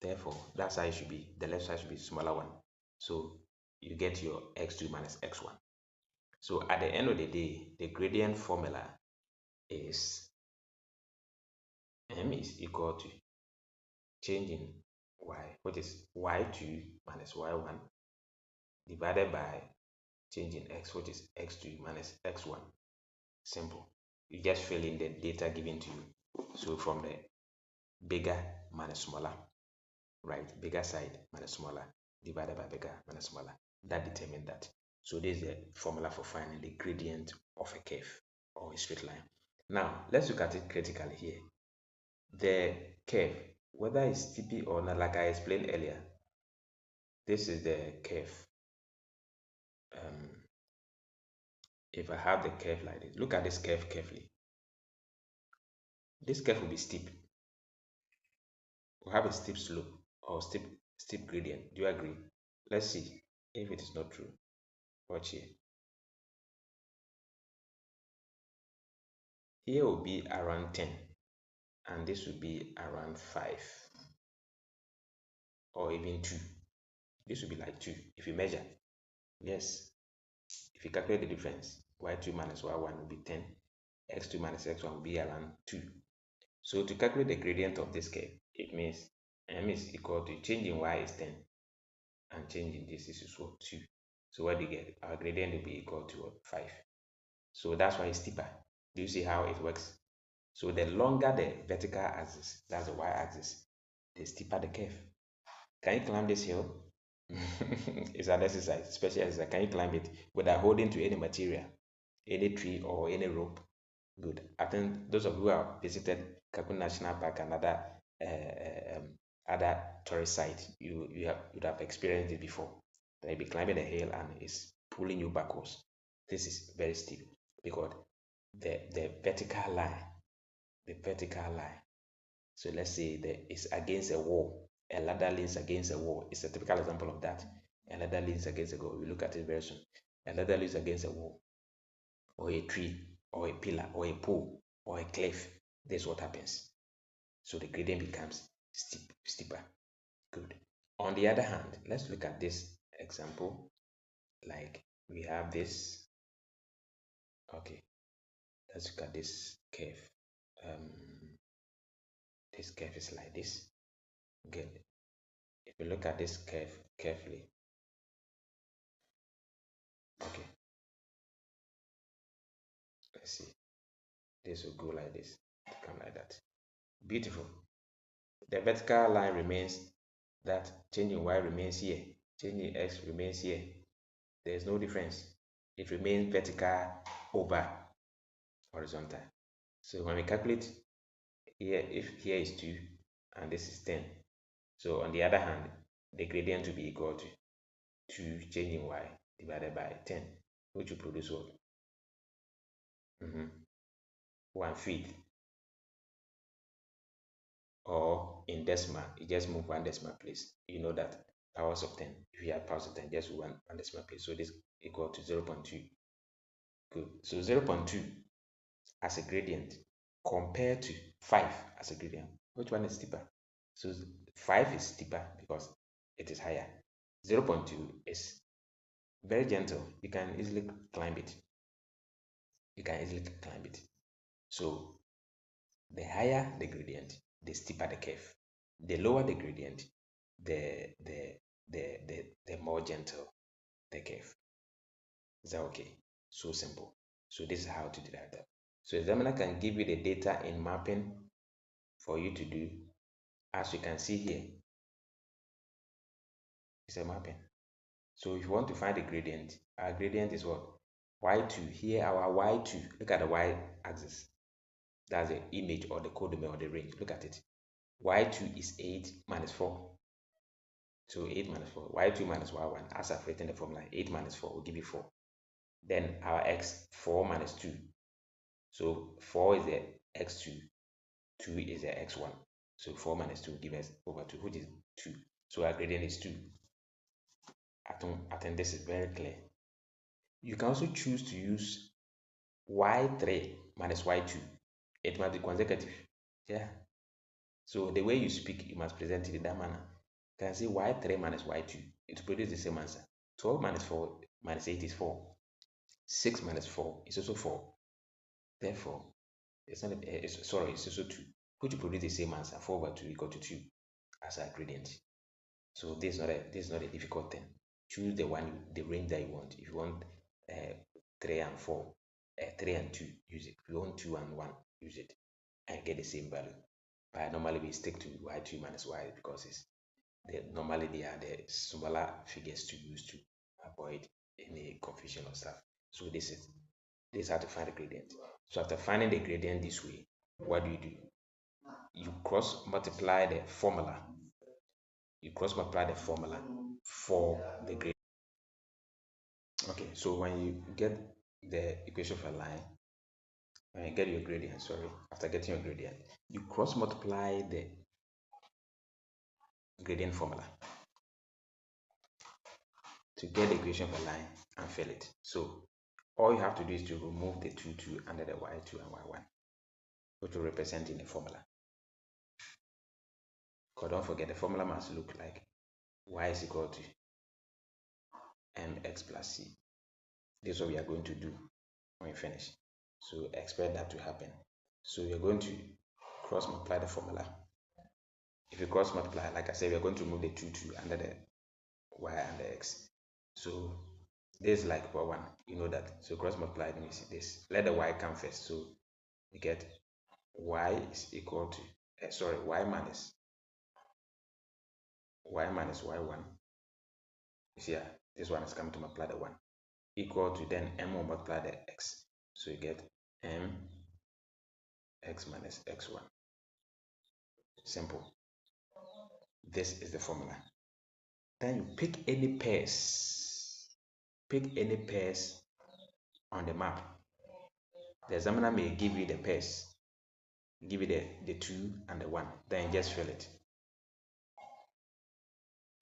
Therefore, that side should be, the left side should be smaller one. So you get your x2 minus x1. So at the end of the day, the gradient formula is m is equal to change in y, which is y2 minus y1 divided by change in x, which is x2 minus x1. Simple. You just fill in the data given to you. So from the bigger minus smaller, right? Bigger side minus smaller divided by bigger minus smaller. That determines that. So this is the formula for finding the gradient of a curve or a straight line. Now, let's look at it critically here. The curve, whether it's steepy or not, like I explained earlier, this is the curve. If I have the curve like this, look at this curve carefully. This curve will be steep. We'll have a steep slope or steep gradient. Do you agree? Let's see if it is not true. Watch here. Here will be around 10 and this will be around 5 or even 2. This will be like 2 if you measure. Yes, if you calculate the difference, y2 minus y1 will be 10, x2 minus x1 will be around 2. So to calculate the gradient of this curve, it means m is equal to change in y is 10 and change in this is what, 2. So what do you get? Our gradient will be equal to what? 5. So that's why it's steeper. Do you see how it works? So the longer the vertical axis, that's the y-axis, the steeper the curve. Can you climb this hill? It's an exercise, special exercise. Can you climb it without holding to any material, any tree or any rope? Good. I think those of you who have visited Kakun National Park and other tourist sites, you would have experienced it before. That you be climbing a hill and it's pulling you backwards. This is very steep because the vertical line. So let's say it's against a wall. A ladder leans against a wall. It's a typical example of that. A ladder leans against a wall. We look at it very soon. A ladder leans against a wall, or a tree, or a pillar, or a pole, or a cliff. This is what happens. So the gradient becomes steeper. Good. On the other hand, let's look at this example. Like we have this. Okay, let's look at this curve. This curve is like this. Good. If you look at this curve carefully, okay, let's see. This will go like this, come like that. Beautiful. The vertical line remains that, changing y remains here, changing x remains here. There is no difference. It remains vertical over horizontal. So when we calculate here, if here is 2 and this is 10, so on the other hand, the gradient will be equal to 2 changing y divided by 10, which will produce what? 1 feet. Or in decimal, you just move one decimal place. You know that powers of 10. If you have powers of 10, just one decimal place. So this equal to 0.2. Good. So 0.2 as a gradient compared to 5 as a gradient. Which one is steeper? So 5 is steeper because it is higher. 0.2 is very gentle. You can easily climb it. So the higher the gradient, the steeper the curve. The lower the gradient, the more gentle the curve. Is that okay? So simple. So this is how to derive that. So examiner can give you the data in mapping for you to do. As you can see here, it's a mapping. So if you want to find the gradient, our gradient is what? Y2. Here our Y2. Look at the y-axis. That's the image or the codomain or the range. Look at it. Y2 is 8 minus 4. So 8 minus 4. Y2 minus Y1. As I've written the formula, 8 minus 4 will give you 4. Then our x, 4 minus 2. So 4 is the x2. 2 is the x1. So 4 minus 2 will give us over 2, which is 2. So our gradient is 2. I think this is very clear. You can also choose to use y3 minus y2. It might be consecutive. Yeah. So the way you speak, you must present it in that manner. You can say y3 minus y2. It will produce the same answer. 12 minus 4 minus 8 is 4. 6 minus 4 is also 4. Therefore, it's not sorry, it's also 2, which will produce the same answer. 4 over 2 equal to 2 as our gradient. So this is not a difficult thing. Choose the range that you want. If you want 3 and 4, 3 and 2, use it. If you want 2 and 1, use it and get the same value. But normally we stick to y2 minus y because normally they are the smaller figures to use to avoid any confusion or stuff. So this is how to find the gradient. So after finding the gradient this way, what do? You cross multiply the formula. You cross multiply the formula for the gradient. Okay, so when you get the equation for a line, when you get your gradient, after getting your gradient, you cross multiply the gradient formula to get the equation for a line and fill it. So all you have to do is to remove the 2 under the y2 and y1, which will represent in the formula. Because don't forget, the formula must look like y is equal to mx plus c. This is what we are going to do when we finish. So expect that to happen. So we are going to cross multiply the formula. If you cross multiply, like I said, we are going to remove the 2 under the y and the x. So this is like y1, you know that. So cross multiply means this. Let the y come first. So you get y is equal to y minus y1. You see, this one is coming to multiply the 1 equal to, then m will multiply the x. So you get m x minus x1. Simple. This is the formula. Then you pick any pairs. Pick any pairs on the map. The examiner may give you the pairs, give you the 2 and the 1, then just fill it.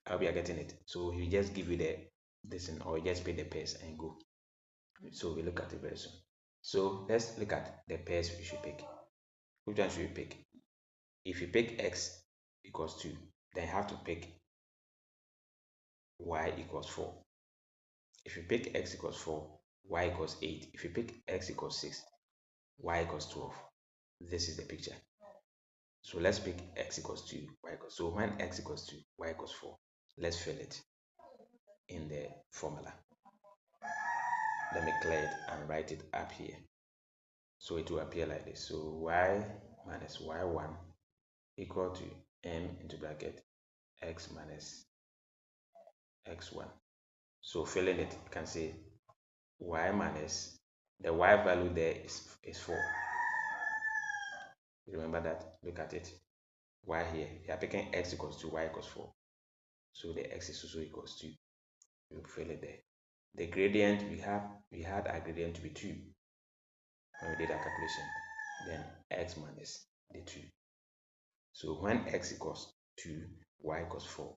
I hope you are getting it. So he just give you this or you just pick the pairs and go. So we look at it very soon. So let's look at the pairs we should pick. Which one should we pick? If you pick x equals 2, then you have to pick y equals 4. If you pick x equals 4, y equals 8. If you pick x equals 6, y equals 12. This is the picture. So let's pick x equals 2, y equals. So when x equals 2, y equals 4, let's fill it in the formula. Let me clear it and write it up here. So it will appear like this. So y minus y1 equal to m into bracket x minus x1. So filling it, you can say y minus, the y value there is 4. You remember that? Look at it. Y here, you are picking x equals 2, y equals 4. So the x is also equals 2. You fill it there. The gradient we had our gradient to be 2 when we did our calculation. Then x minus the 2. So when x equals 2, y equals 4,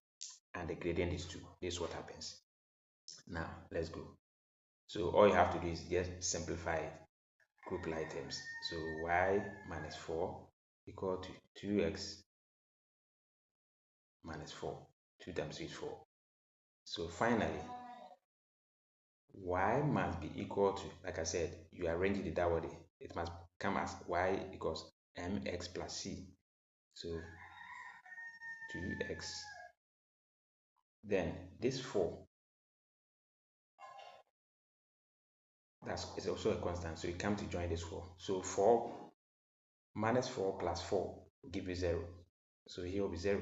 and the gradient is 2, this is what happens. Now let's go. So all you have to do is just simplify it, group like terms. So y minus 4 equal to 2x minus 4. 2 times 2 is 4. So finally, y must be equal to, like I said, you arrange it that way. It must come as y equals mx plus c. So 2x. Then this 4, is also a constant. So you come to join this 4. So 4 minus 4 plus 4 will give you 0. So here will be 0.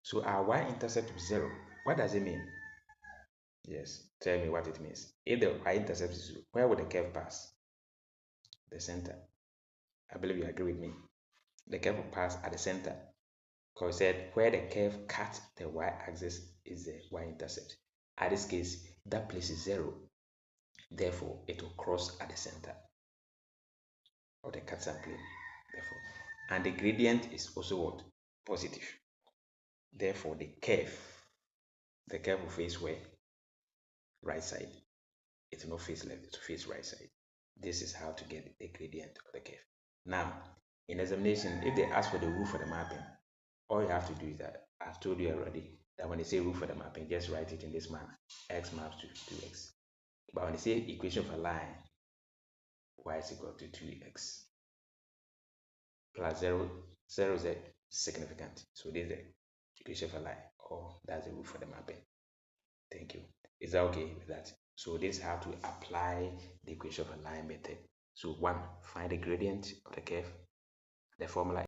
So our y-intercept is 0. What does it mean? Yes, tell me what it means. If the y-intercept is 0, where would the curve pass? The center. I believe you agree with me. The curve will pass at the center. Because we said where the curve cuts the y-axis is the y-intercept. At this case, that place is 0. Therefore, it will cross at the center of the Cartesian plane. Therefore, and the gradient is also what? Positive. Therefore, the curve will face where? Right side. It will not face left, it will face right side. This is how to get the gradient of the curve. Now, In examination, if they ask for the rule for the mapping, all you have to do is that I've told you already that when they say rule for the mapping, just write it in this manner. X maps to 2x. But when they say equation for line, y is equal to 2x plus 0, 0 is significant. So this is the equation for line, or that's the rule for the mapping. Thank you. Is that okay with that? So this is how to apply the equation for line method. So one, find the gradient of the curve. The formula